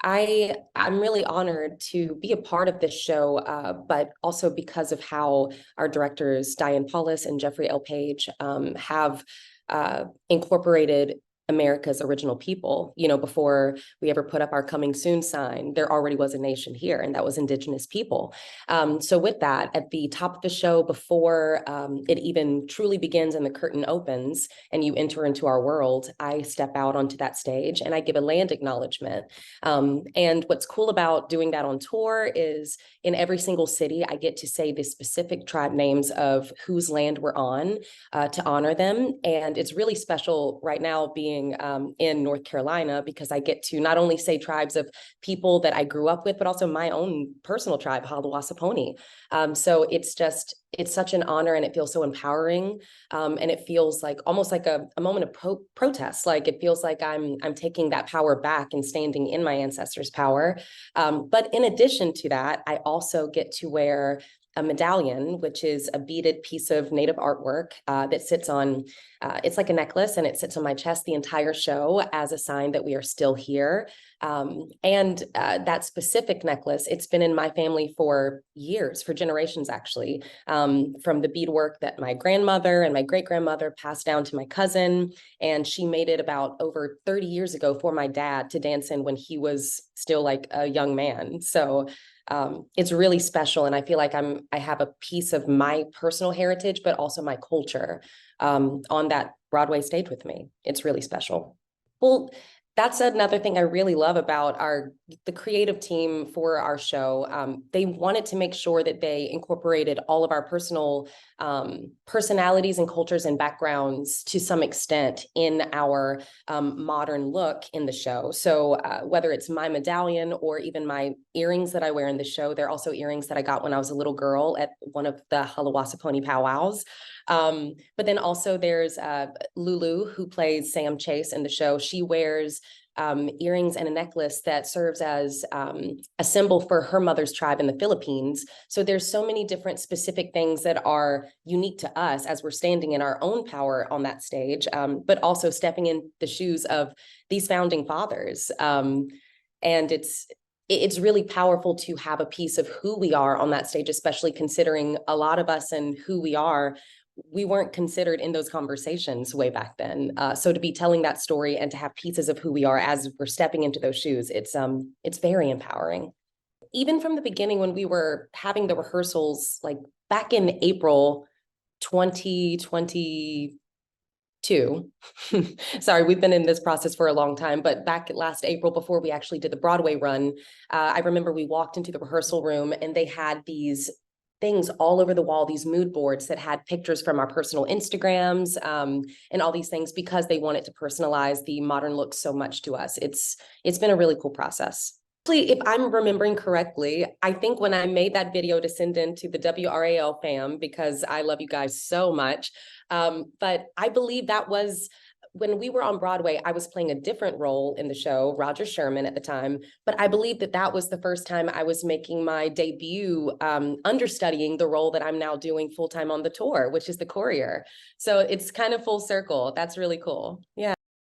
I'm really honored to be a part of this show, but also because of how our directors Diane Paulus and Jeffrey L. Page have incorporated America's original people. You know, before we ever put up our coming soon sign, there already was a nation here, and that was Indigenous people. So with that, at the top of the show, before it even truly begins and the curtain opens and you enter into our world, I step out onto that stage and I give a land acknowledgement. And what's cool about doing that on tour is in every single city, I get to say the specific tribe names of whose land we're on to honor them. And it's really special right now being in North Carolina because I get to not only say tribes of people that I grew up with, but also my own personal tribe, Halawasaponi. So it's such an honor and it feels so empowering. And it feels like almost like a moment of protest. Like it feels like I'm taking that power back and standing in my ancestors' power. But in addition to that, I also get to wear a medallion, which is a beaded piece of native artwork that sits on, it's like a necklace and it sits on my chest the entire show as a sign that we are still here. And that specific necklace, it's been in my family for years, for generations actually, from the beadwork that my grandmother and my great-grandmother passed down to my cousin. And she made it about over 30 years ago for my dad to dance in when he was still like a young man. So it's really special. And I feel like I have a piece of my personal heritage, but also my culture on that Broadway stage with me. It's really special. Well, that's another thing I really love about the creative team for our show. They wanted to make sure that they incorporated all of our personal personalities and cultures and backgrounds to some extent in our modern look in the show. So whether it's my medallion or even my earrings that I wear in the show, they're also earrings that I got when I was a little girl at one of the Halawasaponi powwows. But then also there's Lulu, who plays Sam Chase in the show. She wears earrings and a necklace that serves as a symbol for her mother's tribe in the Philippines. So there's so many different specific things that are unique to us as we're standing in our own power on that stage, but also stepping in the shoes of these founding fathers. And it's really powerful to have a piece of who we are on that stage, especially considering a lot of us and who we are, we weren't considered in those conversations way back then. So to be telling that story and to have pieces of who we are as we're stepping into those shoes, it's very empowering. Even from the beginning when we were having the rehearsals, like back in April 2022, sorry, we've been in this process for a long time, but back last April, before we actually did the Broadway run, I remember we walked into the rehearsal room and they had these things all over the wall, these mood boards that had pictures from our personal Instagrams and all these things because they wanted to personalize the modern look so much to us. It's been a really cool process. Actually, if I'm remembering correctly, I think when I made that video to send in to the WRAL fam, because I love you guys so much, but I believe that was when we were on Broadway, I was playing a different role in the show, Roger Sherman at the time, but I believe that was the first time I was making my debut understudying the role that I'm now doing full-time on the tour, which is the courier. So it's kind of full circle. That's really cool. Yeah.